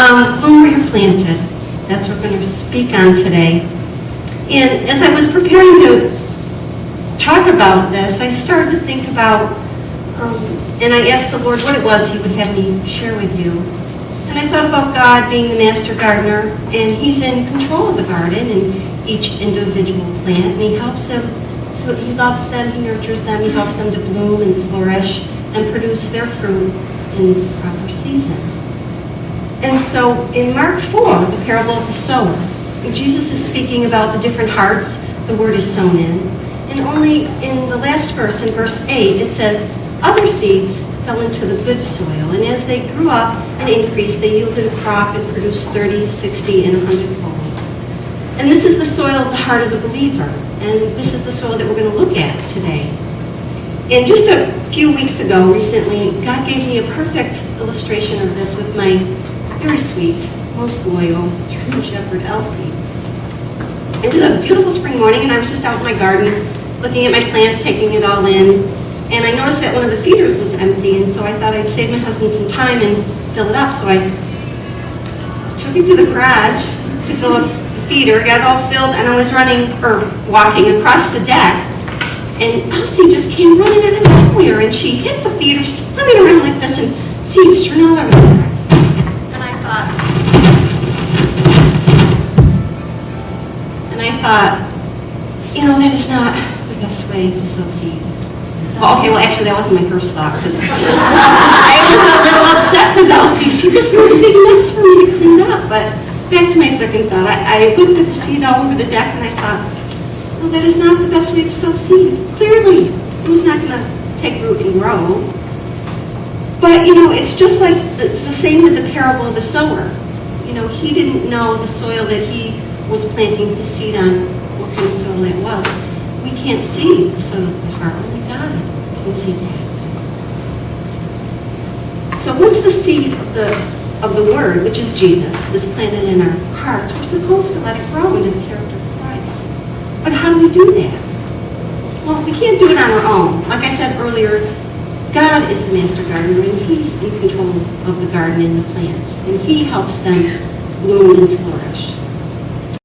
Bloom where you're planted. That's what we're going to speak on today. And as I was preparing to talk about this, I started to think about, and I asked the Lord what it was He would have me share with you. And I thought about God being the master gardener, and He's in control of the garden and each individual plant, and He helps them. So He loves them, He nurtures them, He helps them to bloom and flourish and produce their fruit in the proper season. And so in Mark 4, the parable of the sower, Jesus is speaking about the different hearts the word is sown in. And only in the last verse, in verse 8, it says, other seeds fell into the good soil, and as they grew up and increased, they yielded a crop and produced 30, 60, and 100-fold. And this is the soil of the heart of the believer, and this is the soil that we're going to look at today. And just a few weeks ago, recently, God gave me a perfect illustration of this with my very sweet, most loyal German Shepherd, Elsie. It was a beautiful spring morning, and I was just out in my garden, looking at my plants, taking it all in. And I noticed that one of the feeders was empty, and so I thought I'd save my husband some time and fill it up. So I took it to the garage to fill up the feeder, got it all filled, and I was walking across the deck. And Elsie just came running out of nowhere, and she hit the feeder, spun it around like this, and seeds turned all over there. Thought, that is not the best way to sow seed. Well, actually, that wasn't my first thought, because I was a little upset with Elsie. She just made a big mess for me to clean up. But back to my second thought, I looked at the seed all over the deck, and I thought, well, that is not the best way to sow seed. Clearly, it was not going to take root and grow. But, it's just like, it's the same with the parable of the sower. He didn't know the soil that he was planting his seed on, what kind of soil it was. We can't see the soil of the heart. Only God can see that. So once the seed of the Word, which is Jesus, is planted in our hearts, we're supposed to let it grow into the character of Christ. But how do we do that? Well, we can't do it on our own. Like I said earlier, God is the master gardener, and He's in control of the garden and the plants, and He helps them bloom and flourish.